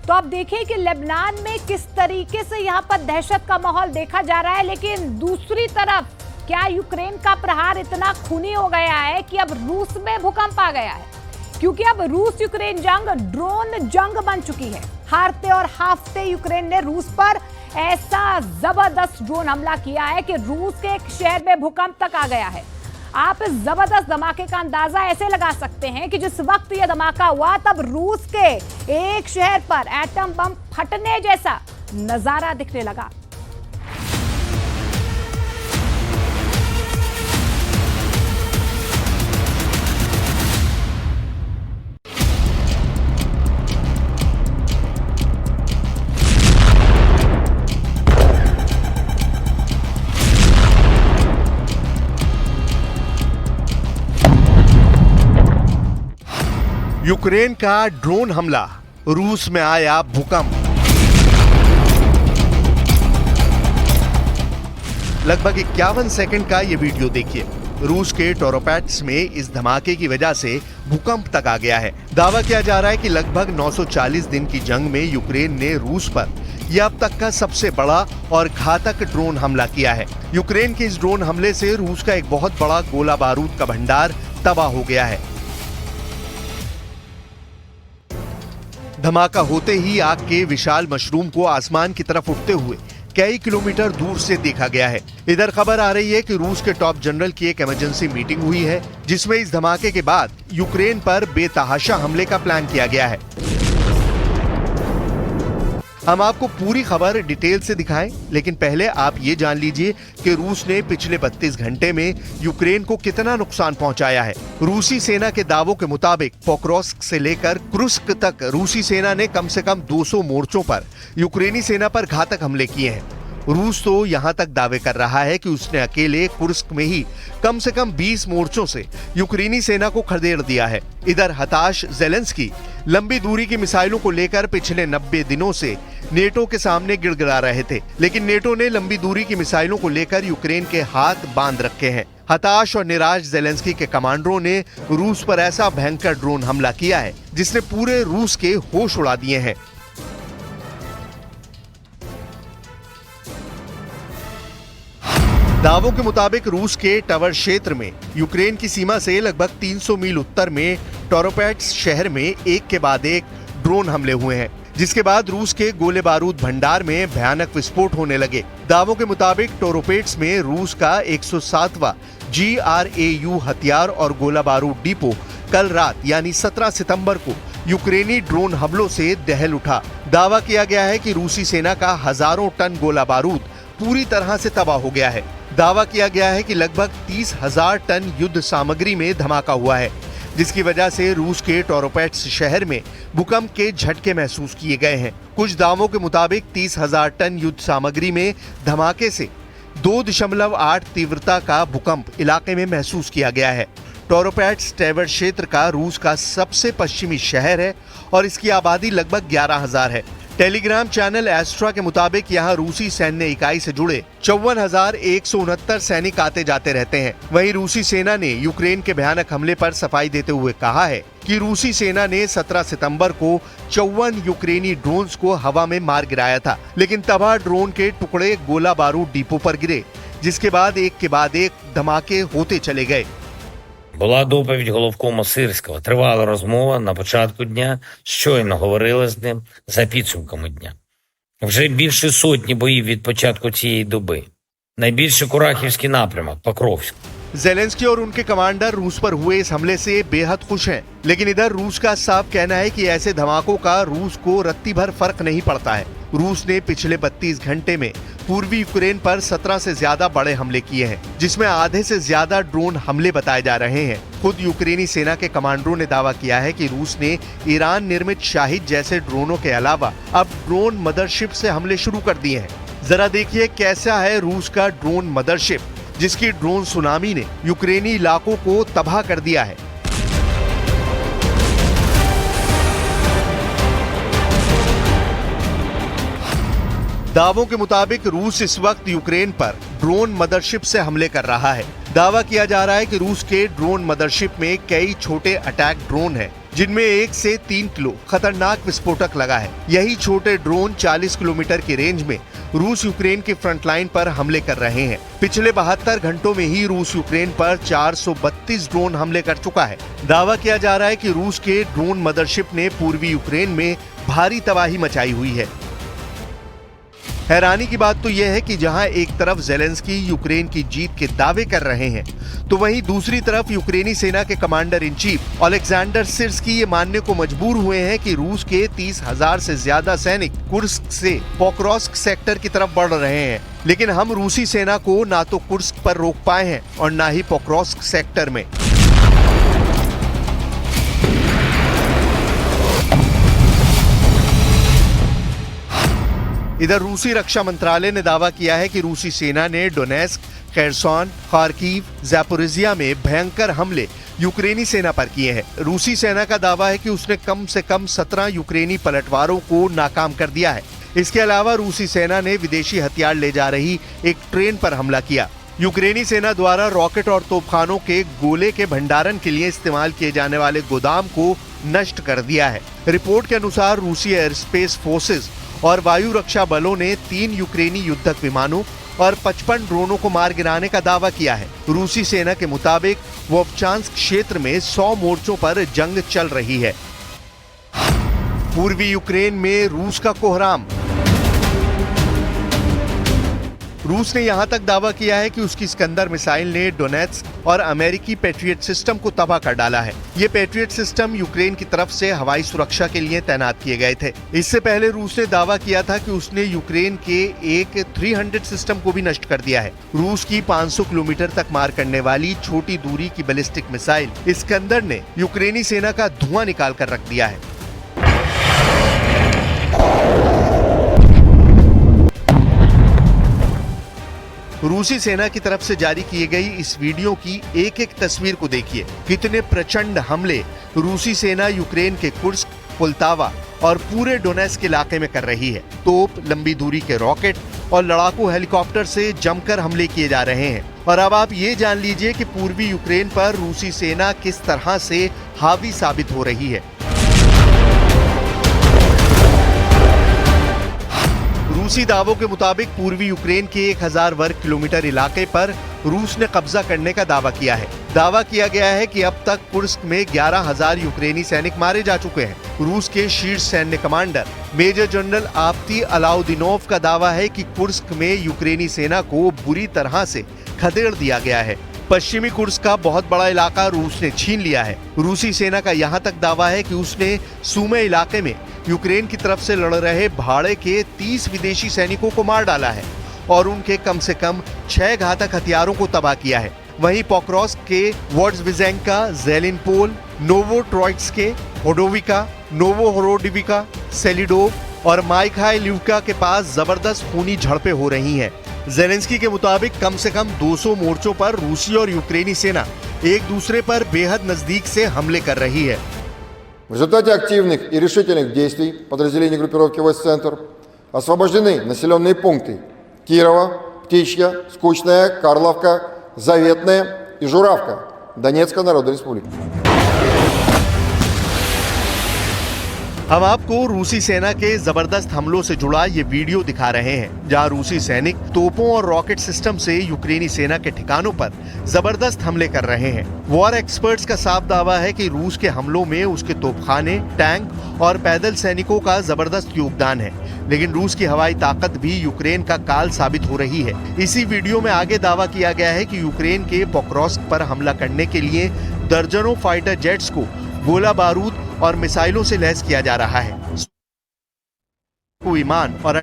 तो अब देखिए कि लेबनान में किस तरीके से यहाँ पर दहशत का माहौल देखा जा रहा है, लेकिन दूसरी तरफ क्या यूक्रेन का प्रहार इतना खूनी हो गया है कि अब रूस में भूकंप आ गया है, क्योंकि अब रूस यूक्रेन जंग ड्रोन जंग बन चुकी है। हारते और हाफते यूक्रेन ने रूस पर ऐसा जबरदस्त ड्रोन हमला किया है कि रूस के एक शहर में भूकंप तक आ गया है। आप इस जबरदस्त धमाके का अंदाजा ऐसे लगा सकते हैं कि जिस वक्त यह धमाका हुआ तब रूस के एक शहर पर एटम बम फटने जैसा नजारा दिखने लगा। यूक्रेन का ड्रोन हमला, रूस में आया भूकंप। लगभग 51 सेकंड का यह वीडियो देखिए। रूस के टोरोपैट्स में इस धमाके की वजह से भूकंप तक आ गया है। दावा किया जा रहा है कि लगभग 940 दिन की जंग में यूक्रेन ने रूस पर यह अब तक का सबसे बड़ा और घातक ड्रोन हमला किया है। यूक्रेन के इस ड्रोन हमले से रूस का एक बहुत बड़ा गोला बारूद का भंडार तबाह हो गया है। धमाका होते ही आग के विशाल मशरूम को आसमान की तरफ उठते हुए कई किलोमीटर दूर से देखा गया है। इधर खबर आ रही है कि रूस के टॉप जनरल की एक इमरजेंसी मीटिंग हुई है, जिसमें इस धमाके के बाद यूक्रेन पर बेतहाशा हमले का प्लान किया गया है। हम आपको पूरी खबर डिटेल से दिखाएं, लेकिन पहले आप ये जान लीजिए कि रूस ने पिछले 32 घंटे में यूक्रेन को कितना नुकसान पहुंचाया है। रूसी सेना के दावों के मुताबिक पोक्रोस्क से लेकर कुर्स्क तक रूसी सेना ने कम से कम 200 मोर्चों पर यूक्रेनी सेना पर घातक हमले किए हैं। रूस तो यहां तक दावे कर रहा है कि उसने अकेले कुर्स्क में ही कम से कम 20 मोर्चों से यूक्रेनी सेना को खदेड़ दिया है। इधर हताश ज़ेलेंस्की लंबी दूरी की मिसाइलों को लेकर पिछले 90 दिनों से नेटो के सामने गिड़गिड़ा रहे थे, लेकिन नेटो ने लंबी दूरी की मिसाइलों को लेकर यूक्रेन के हाथ बांध रखे हैं। हताश और निराश ज़ेलेंस्की के कमांडरों ने रूस पर ऐसा भयंकर ड्रोन हमला किया है जिसने पूरे रूस के होश उड़ा दिए हैं। दावों के मुताबिक रूस के टवर क्षेत्र में यूक्रेन की सीमा से लगभग 300 मील उत्तर में टोरोपैट्स शहर में एक के बाद एक ड्रोन हमले हुए हैं, जिसके बाद रूस के गोले बारूद भंडार में भयानक विस्फोट होने लगे। दावों के मुताबिक टोरोपैट्स में रूस का 107वां GRAU हथियार और गोला बारूद डिपो कल रात यानी 17 सितंबर को यूक्रेनी ड्रोन हमलों से दहल उठा। दावा किया गया है कि रूसी सेना का हजारों टन गोला बारूद पूरी तरह से तबाह हो गया है। दावा किया गया है कि लगभग 30,000 टन युद्ध सामग्री में धमाका हुआ है, जिसकी वजह से रूस के टोरोपैट्स शहर में भूकंप के झटके महसूस किए गए हैं। कुछ दावों के मुताबिक 30,000 टन युद्ध सामग्री में धमाके से 2.8 तीव्रता का भूकंप इलाके में महसूस किया गया है। टोरोपैट्स टैवर क्षेत्र का रूस का सबसे पश्चिमी शहर है और इसकी आबादी लगभग 11,000 है। टेलीग्राम चैनल एस्ट्रा के मुताबिक यहाँ रूसी सैन्य इकाई से जुड़े 54,169 सैनिक आते जाते रहते हैं। वहीं रूसी सेना ने यूक्रेन के भयानक हमले पर सफाई देते हुए कहा है कि रूसी सेना ने 17 सितंबर को 54 यूक्रेनी ड्रोन्स को हवा में मार गिराया था, लेकिन तबाह ड्रोन के टुकड़े गोला बारूद डिपो पर गिरे, जिसके बाद एक धमाके होते चले गए। Була доповідь головкома Сирського. Тривала розмова на початку дня. Щойно говорили з ним за підсумками дня. Вже більше сотні боїв від початку цієї доби. Найбільше Курахівський напрямок, Покровськ. ज़ेलेंस्की और उनके कमांडर रूस पर हुए इस हमले से बेहद खुश हैं, लेकिन इधर रूस का साफ कहना है कि ऐसे धमाकों का रूस को रत्ती भर फर्क नहीं पड़ता है। रूस ने पिछले 32 घंटे में पूर्वी यूक्रेन पर 17 से ज्यादा बड़े हमले किए हैं, जिसमें आधे से ज्यादा ड्रोन हमले बताए जा रहे हैं। खुद यूक्रेनी सेना के कमांडरों ने दावा किया है कि रूस ने ईरान निर्मित शाहिद जैसे ड्रोनों के अलावा अब ड्रोन मदरशिप से हमले शुरू कर दिए हैं। जरा देखिए कैसा है रूस का ड्रोन मदरशिप, जिसकी ड्रोन सुनामी ने यूक्रेनी इलाकों को तबाह कर दिया है। दावों के मुताबिक रूस इस वक्त यूक्रेन पर ड्रोन मदरशिप से हमले कर रहा है। दावा किया जा रहा है कि रूस के ड्रोन मदरशिप में कई छोटे अटैक ड्रोन हैं, जिनमें 1 से 3 किलो खतरनाक विस्फोटक लगा है। यही छोटे ड्रोन 40 किलोमीटर की रेंज में रूस यूक्रेन की फ्रंट लाइन पर हमले कर रहे हैं। पिछले 72 घंटों में ही रूस यूक्रेन पर 432 ड्रोन हमले कर चुका है। दावा किया जा रहा है कि रूस के ड्रोन मदरशिप ने पूर्वी यूक्रेन में भारी तबाही मचाई हुई है। हैरानी की बात तो यह है कि जहां एक तरफ ज़ेलेंस्की यूक्रेन की जीत के दावे कर रहे हैं, तो वहीं दूसरी तरफ यूक्रेनी सेना के कमांडर इन चीफ ओलेक्जेंडर सिर्स्की ये मानने को मजबूर हुए हैं कि रूस के 30,000 से ज्यादा सैनिक कुर्स्क से पोक्रोस्क सेक्टर की तरफ बढ़ रहे हैं, लेकिन हम रूसी सेना को ना तो कुर्स्क पर रोक पाए हैं और ना ही पोक्रोस्क सेक्टर में। इधर रूसी रक्षा मंत्रालय ने दावा किया है कि रूसी सेना ने डोनेस्क, खेरसोन, खार्किव, ज़ैपोरिज़िया में भयंकर हमले यूक्रेनी सेना पर किए हैं। रूसी सेना का दावा है कि उसने कम से कम 17 यूक्रेनी पलटवारों को नाकाम कर दिया है। इसके अलावा रूसी सेना ने विदेशी हथियार ले जा रही एक ट्रेन पर हमला किया। यूक्रेनी सेना द्वारा रॉकेट और तोपखानों के गोले के भंडारण के लिए इस्तेमाल किए जाने वाले गोदाम को नष्ट कर दिया है। रिपोर्ट के अनुसार रूसी एयरस्पेस फोर्सेस और वायु रक्षा बलों ने 3 यूक्रेनी युद्धक विमानों और 55 ड्रोनों को मार गिराने का दावा किया है। रूसी सेना के मुताबिक वोवचांस्क क्षेत्र में 100 मोर्चों पर जंग चल रही है। पूर्वी यूक्रेन में रूस का कोहराम। रूस ने यहां तक दावा किया है कि उसकी स्कंदर मिसाइल ने डोनेट्स्क और अमेरिकी पैट्रियट सिस्टम को तबाह कर डाला है। ये पैट्रियट सिस्टम यूक्रेन की तरफ से हवाई सुरक्षा के लिए तैनात किए गए थे। इससे पहले रूस ने दावा किया था कि उसने यूक्रेन के एक 300 सिस्टम को भी नष्ट कर दिया है। रूस की 500 किलोमीटर तक मार करने वाली छोटी दूरी की बैलिस्टिक मिसाइल स्कंदर ने यूक्रेनी सेना का धुआं निकाल कर रख दिया है। रूसी सेना की तरफ से जारी की गई इस वीडियो की एक एक तस्वीर को देखिए। कितने प्रचंड हमले रूसी सेना यूक्रेन के कुर्स्क, पुल्तावा और पूरे डोनेस्क इलाके में कर रही है। तोप, लंबी दूरी के रॉकेट और लड़ाकू हेलीकॉप्टर से जमकर हमले किए जा रहे हैं। और अब आप ये जान लीजिए कि पूर्वी यूक्रेन पर रूसी सेना किस तरह से हावी साबित हो रही है। रूसी दावों के मुताबिक पूर्वी यूक्रेन के 1000 वर्ग किलोमीटर इलाके पर रूस ने कब्जा करने का दावा किया है। दावा किया गया है कि अब तक कुर्स्क में 11,000 यूक्रेनी सैनिक मारे जा चुके हैं। रूस के शीर्ष सैन्य कमांडर मेजर जनरल आप्ती अलाउदीनोव का दावा है कि कुर्स्क में यूक्रेनी सेना को बुरी तरह से खदेड़ दिया गया है। पश्चिमी कुर्स्क का बहुत बड़ा इलाका रूस ने छीन लिया है। रूसी सेना का यहाँ तक दावा है कि उसने सूमे इलाके में यूक्रेन की तरफ से लड़ रहे भाड़े के 30 विदेशी सैनिकों को मार डाला है और उनके कम से कम 6 घातक हथियारों को तबाह किया है। वहीं पोक्रोस्क के वोड्सविजेंका, ज़ेलिनपोल, नोवोट्रोइट्स्के, होडोविका, नोवोहोरोडिविका, सेलिडोव और माइखाइलिवका के पास जबरदस्त खूनी झड़पें हो रही हैं। ज़ेलेंस्की के मुताबिक कम से कम 200 मोर्चों पर रूसी और यूक्रेनी सेना एक दूसरे पर बेहद नजदीक से हमले कर रही है। В результате активных и решительных действий подразделений группировки «Войск-Центр» освобождены населенные пункты Кирова, Птичья, Скучная, Карловка, Заветная и Журавка Донецкой Народной Республики। हम आपको रूसी सेना के जबरदस्त हमलों से जुड़ा ये वीडियो दिखा रहे हैं, जहां रूसी सैनिक तोपों और रॉकेट सिस्टम से यूक्रेनी सेना के ठिकानों पर जबरदस्त हमले कर रहे हैं। वॉर एक्सपर्ट्स का साफ दावा है कि रूस के हमलों में उसके तोपखाने, टैंक और पैदल सैनिकों का जबरदस्त योगदान है, लेकिन रूस की हवाई ताकत भी यूक्रेन का काल साबित हो रही है। इसी वीडियो में आगे दावा किया गया है कि यूक्रेन के पोक्रोस्क पर हमला करने के लिए दर्जनों फाइटर जेट्स को गोला बारूद और मिसाइलों से लैस किया जा रहा है। विमान और